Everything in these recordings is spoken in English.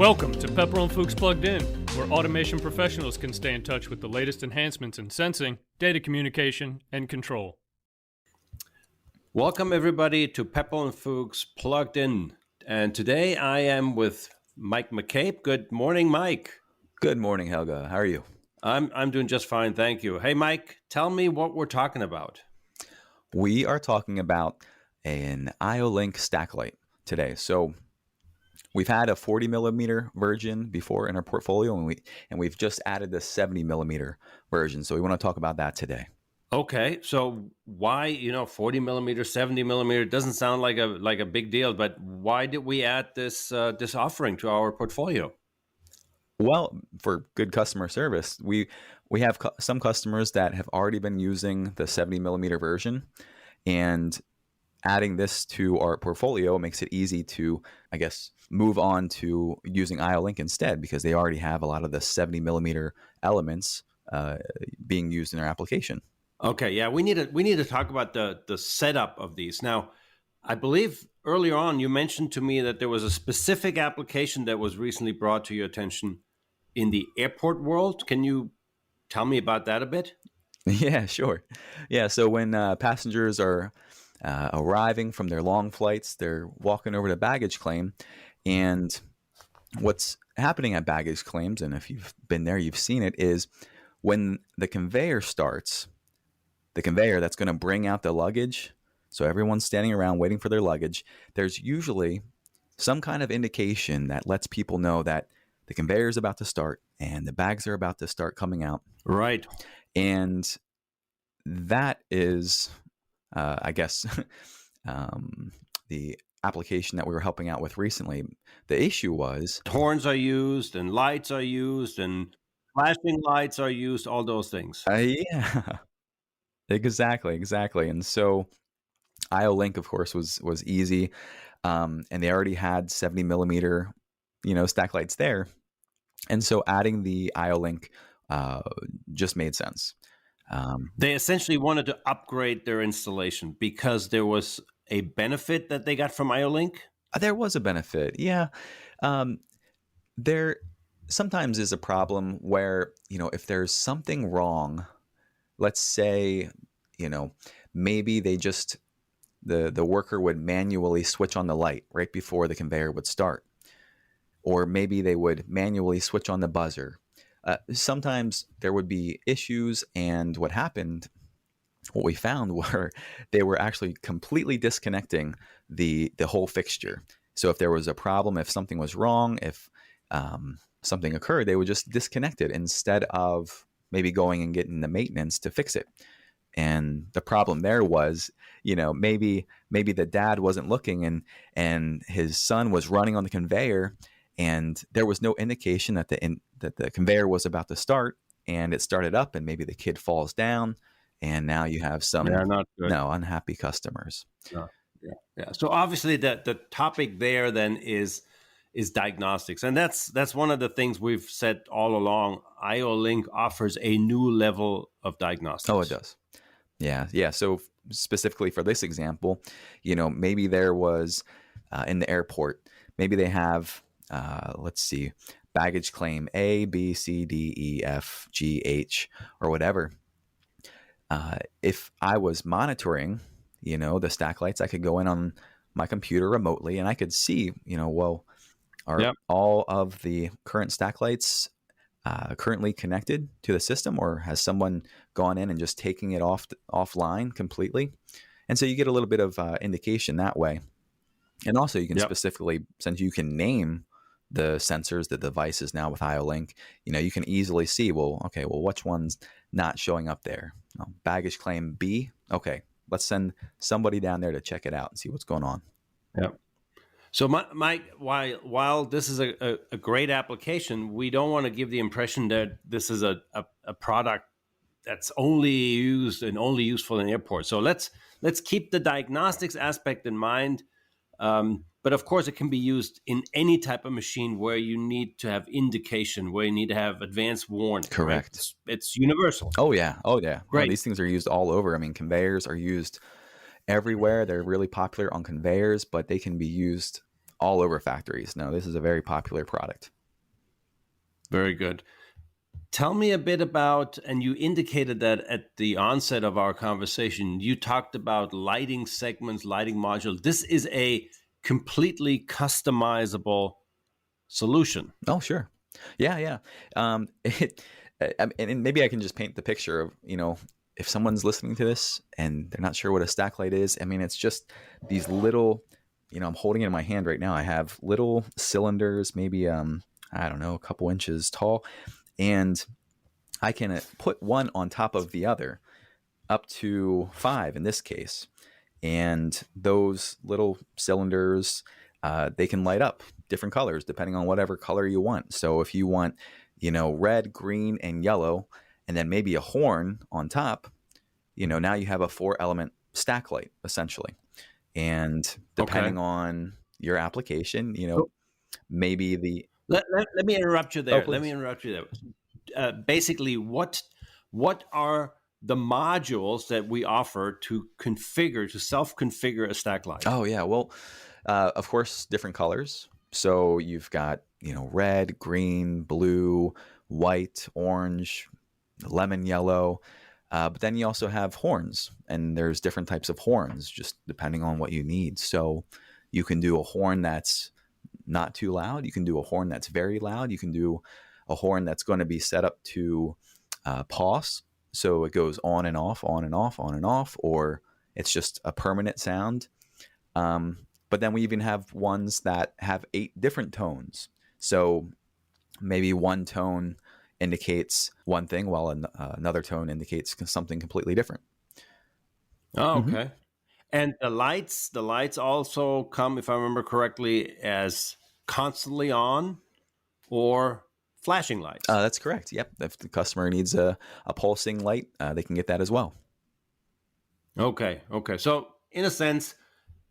Welcome to Pepperl+Fuchs Plugged In, where automation professionals can stay in touch with the latest enhancements in sensing, data communication, and control. Welcome everybody to Pepperl+Fuchs Plugged In. And today I am with Mike McCabe. Good morning, Mike. Good morning, Helga. How are you? I'm doing just fine, thank you. Hey, Mike, tell me what we're talking about. We are talking about an IO-Link stack light today. So we've had a 40 millimeter version before in our portfolio, and we've just added the 70 millimeter version. So we want to talk about that today. Okay, so why 40 millimeter, 70 millimeter doesn't sound like a big deal, but why did we add this offering to our portfolio? Well, for good customer service, we have some customers that have already been using the 70 millimeter version, and adding this to our portfolio makes it easy to, I guess, move on to using IO-Link instead, because they already have a lot of the 70 millimeter elements being used in their application. Okay, yeah, we need to talk about the setup of these. Now, I believe earlier on you mentioned to me that there was a specific application that was recently brought to your attention in the airport world. Can you tell me about that a bit? Yeah, sure. Yeah, so when passengers are arriving from their long flights, they're walking over to baggage claim, and what's happening at baggage claims, and if you've been there, you've seen it, is when the conveyor starts, the conveyor that's going to bring out the luggage, so everyone's standing around waiting for their luggage, there's usually some kind of indication that lets people know that the conveyor is about to start and the bags are about to start coming out. Right. And that is, I guess, the application that we were helping out with recently. The issue was horns are used and lights are used and flashing lights are used, all those things. Yeah, exactly. And so IO-Link, of course, was easy. And they already had 70 millimeter, stack lights there. And so adding the IO-Link just made sense. They essentially wanted to upgrade their installation because there was a benefit that they got from IO-Link? There was a benefit, yeah. There sometimes is a problem where, if there's something wrong, let's say, maybe they just, the worker would manually switch on the light right before the conveyor would start. Or maybe they would manually switch on the buzzer. Sometimes there would be issues, and what we found were they were actually completely disconnecting the whole fixture. So if there was a problem, if something was wrong, if something occurred, they would just disconnect it instead of maybe going and getting the maintenance to fix it. And the problem there was, maybe the dad wasn't looking and his son was running on the conveyor, and there was no indication that the conveyor was about to start, and it started up, and maybe the kid falls down, and now you have some unhappy customers. Yeah. So obviously the topic there then is diagnostics, and that's one of the things we've said all along. IO-Link offers a new level of diagnostics. Oh, it does. Yeah. So specifically for this example, maybe there was in the airport, maybe they have let's see, baggage claim A, B, C, D, E, F, G, H, or whatever. If I was monitoring, the stack lights, I could go in on my computer remotely and I could see, are all of the current stack lights currently connected to the system, or has someone gone in and just taking it offline completely? And so you get a little bit of indication that way. And also you can specifically, since you can name the sensors, the devices now with IO-Link, you can easily see, which one's not showing up there? Baggage claim B. Okay, let's send somebody down there to check it out and see what's going on. Yeah. So, Mike, while this is a great application, we don't want to give the impression that this is a product that's only used and only useful in airports. So let's keep the diagnostics aspect in mind. But of course, it can be used in any type of machine where you need to have indication, where you need to have advanced warning. Correct. Right? It's universal. Oh, yeah. Great. Well, these things are used all over. I mean, conveyors are used everywhere. They're really popular on conveyors, but they can be used all over factories. No, this is a very popular product. Very good. Tell me a bit about, and you indicated that at the onset of our conversation, you talked about lighting segments, lighting modules. This is a completely customizable solution. Oh, sure. Yeah. And maybe I can just paint the picture of, if someone's listening to this and they're not sure what a stack light is, I mean, it's just these little, I'm holding it in my hand right now. I have little cylinders, maybe, I don't know, a couple inches tall. And I can put one on top of the other, up to 5 in this case. And those little cylinders, they can light up different colors depending on whatever color you want. So if you want, red, green, and yellow, and then maybe a horn on top, now you have a 4-element stack light essentially. And depending on your application, maybe the... Let me interrupt you there. Oh, Let me interrupt you there. Basically, what are the modules that we offer to self-configure a stack light? Oh, yeah. Well, of course, different colors. So you've got, red, green, blue, white, orange, lemon yellow. But then you also have horns, and there's different types of horns just depending on what you need. So you can do a horn that's not too loud. You can do a horn that's very loud. You can do a horn that's going to be set up to pause. So it goes on and off, on and off, on and off, or it's just a permanent sound. But then we even have ones that have 8 different tones. So maybe one tone indicates one thing while another tone indicates something completely different. Oh, okay. And the lights also come, if I remember correctly, as constantly on or flashing lights. That's correct. Yep. If the customer needs a pulsing light, they can get that as well. Okay. So in a sense,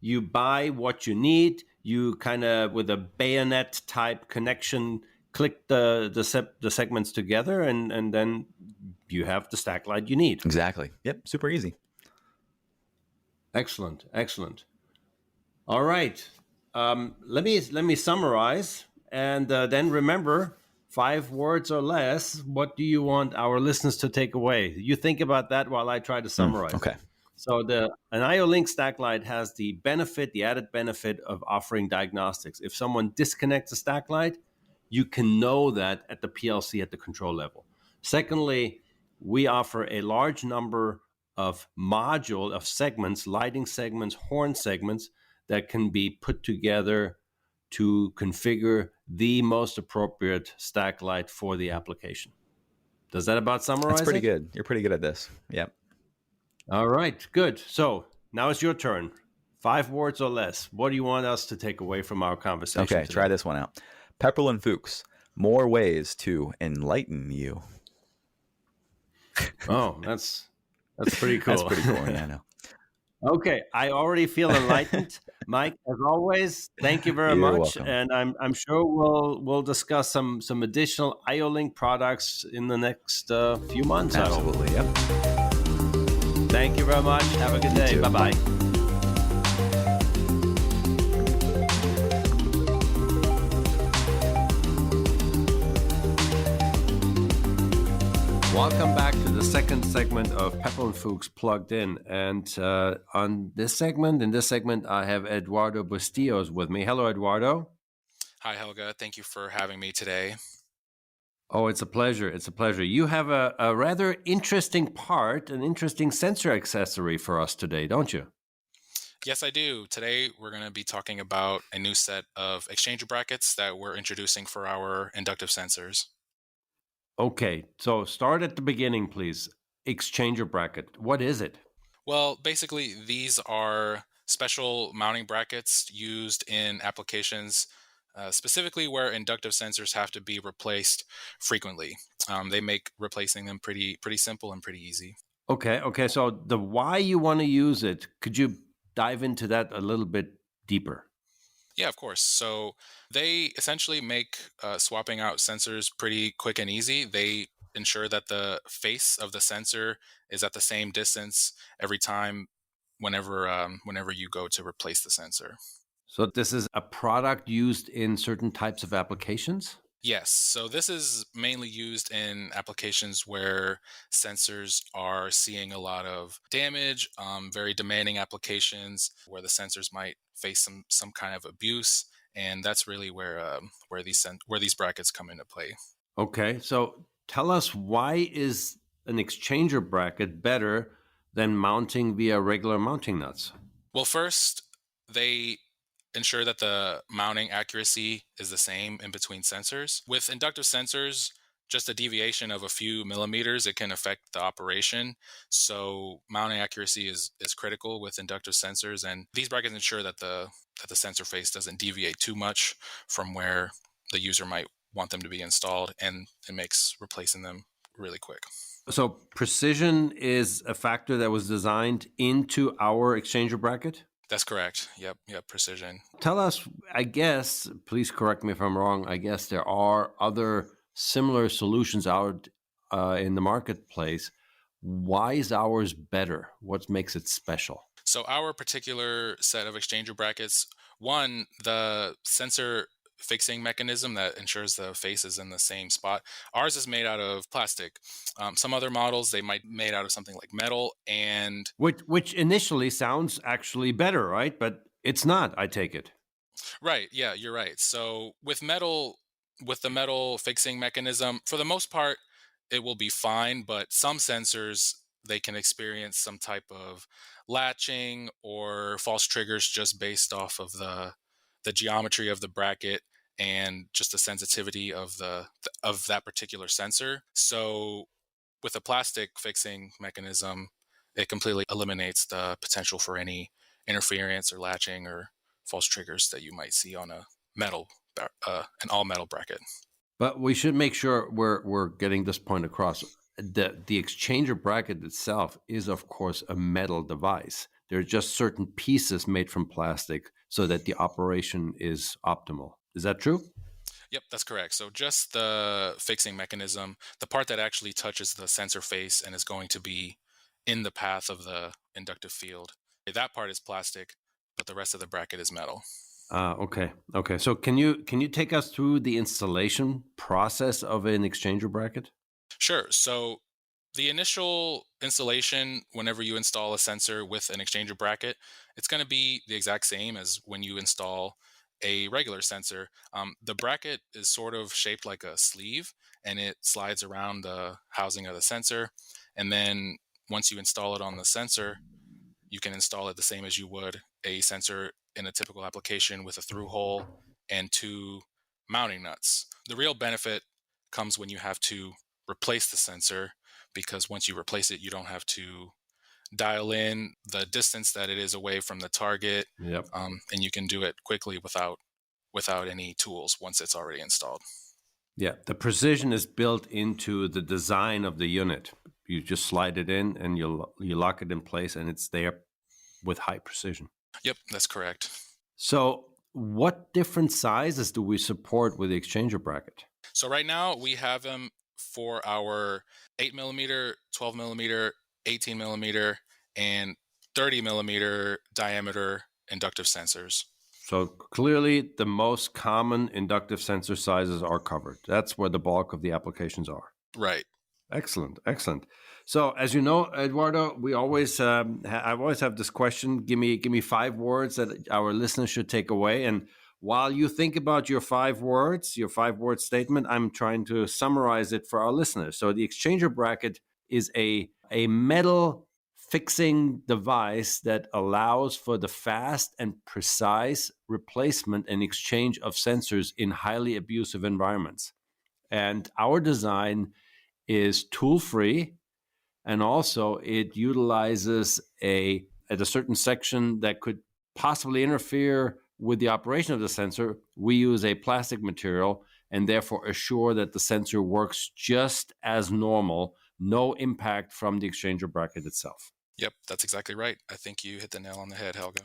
you buy what you need. You kind of, with a bayonet type connection, click the segments together, and then you have the stack light you need. Exactly. Yep. Super easy. Excellent. All right. Let me summarize, and then remember, 5 words or less. What do you want our listeners to take away? You think about that while I try to summarize. Okay. So an IO-Link stack light has the added benefit of offering diagnostics. If someone disconnects a stack light, you can know that at the PLC at the control level. Secondly, we offer a large number of segments, lighting segments, horn segments that can be put together to configure the most appropriate stack light for the application. Does that about summarize it? That's pretty good. You're pretty good at this. Yep. All right, good. So now it's your turn. 5 words or less. What do you want us to take away from our conversation Okay, today? try this one out. Pepperl+Fuchs, more ways to enlighten you. Oh, that's pretty cool. That's pretty cool. Yeah, I know. Okay, I already feel enlightened. Mike, as always, thank you very You're much. welcome. And I'm sure we'll discuss some additional IO-Link products in the next few months. Absolutely. Yep. Thank you very much. Have a good day. too. Bye-bye. Welcome back to the second segment of Pepperl+Fuchs Plugged In. And in this segment, I have Eduardo Bustillos with me. Hello, Eduardo. Hi, Helga. Thank you for having me today. Oh, it's a pleasure. You have a rather interesting an interesting sensor accessory for us today, don't you? Yes, I do. Today, we're going to be talking about a new set of exchanger brackets that we're introducing for our inductive sensors. Okay, so start at the beginning, please. Exchanger bracket. What is it? Well, basically, these are special mounting brackets used in applications specifically where inductive sensors have to be replaced frequently. They make replacing them pretty simple and pretty easy. Okay. So the why you want to use it, could you dive into that a little bit deeper? Yeah, of course. So they essentially make swapping out sensors pretty quick and easy. They ensure that the face of the sensor is at the same distance every time whenever you go to replace the sensor. So this is a product used in certain types of applications? Yes, so this is mainly used in applications where sensors are seeing a lot of damage, very demanding applications where the sensors might face some kind of abuse, and that's really where these brackets come into play. Okay, so tell us, why is an exchanger bracket better than mounting via regular mounting nuts? Well, first, they ensure that the mounting accuracy is the same in between sensors. With inductive sensors, just a deviation of a few millimeters, it can affect the operation. So mounting accuracy is critical with inductive sensors, and these brackets ensure that the sensor face doesn't deviate too much from where the user might want them to be installed, and it makes replacing them really quick. So precision is a factor that was designed into our exchanger bracket? That's correct. Yep, precision. Tell us, I guess, please correct me if I'm wrong, I guess there are other similar solutions out in the marketplace. Why is ours better? What makes it special? So our particular set of exchanger brackets, one, the sensor fixing mechanism that ensures the face is in the same spot. Ours is made out of plastic. Some other models, they might be made out of something like metal, and Which initially sounds actually better, right? But it's not, I take it. right, yeah, you're right. So with the metal fixing mechanism, for the most part, it will be fine, but some sensors, they can experience some type of latching or false triggers just based off of the geometry of the bracket and just the sensitivity of the of that particular sensor. So with a plastic fixing mechanism, it completely eliminates the potential for any interference or latching or false triggers that you might see on a an all metal bracket. But we should make sure we're getting this point across. The exchanger bracket itself is, of course, a metal device. There are just certain pieces made from plastic so that the operation is optimal. Is that true? Yep, that's correct. So just the fixing mechanism, the part that actually touches the sensor face and is going to be in the path of the inductive field, that part is plastic, but the rest of the bracket is metal. Okay. Okay. So can you take us through the installation process of an exchanger bracket? Sure. So the initial installation, whenever you install a sensor with an exchanger bracket, it's going to be the exact same as when you install a regular sensor. The bracket is sort of shaped like a sleeve, and it slides around the housing of the sensor. And then once you install it on the sensor, you can install it the same as you would a sensor in a typical application with a through hole and two mounting nuts. The real benefit comes when you have to replace the sensor, because once you replace it, you don't have to dial in the distance that it is away from the target, Yep. and you can do it quickly without any tools once it's already installed. Yeah. The precision is built into the design of the unit. You just slide it in and you lock it in place, and it's there with high precision. Yep, that's correct. So what different sizes do we support with the exchanger bracket? So right now we have them for our 8 millimeter, 12 millimeter, 18 millimeter, and 30 millimeter diameter inductive sensors. So clearly the most common inductive sensor sizes are covered. That's where the bulk of the applications are. Right. Excellent, excellent. So, as you know, Eduardo, we always I always have this question. Give me 5 words that our listeners should take away. And while you think about your 5 words, your 5-word statement, I'm trying to summarize it for our listeners. So, the exchanger bracket is a metal fixing device that allows for the fast and precise replacement and exchange of sensors in highly abusive environments. And our design is tool-free, and also it utilizes at a certain section that could possibly interfere with the operation of the sensor, we use a plastic material and therefore assure that the sensor works just as normal, no impact from the exchanger bracket itself. Yep, that's exactly right. I think you hit the nail on the head, Helga.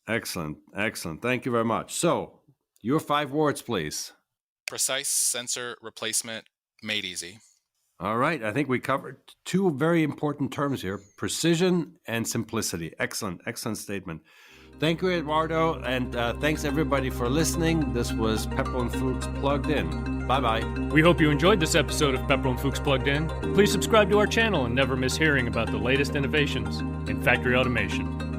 Excellent, excellent. Thank you very much. So, your 5 words, please. Precise sensor replacement made easy. All right. I think we covered 2 very important terms here, precision and simplicity. Excellent, excellent statement. Thank you, Eduardo, and thanks everybody for listening. This was Pepperl+Fuchs Plugged In. Bye-bye. We hope you enjoyed this episode of Pepperl+Fuchs Plugged In. Please subscribe to our channel and never miss hearing about the latest innovations in factory automation.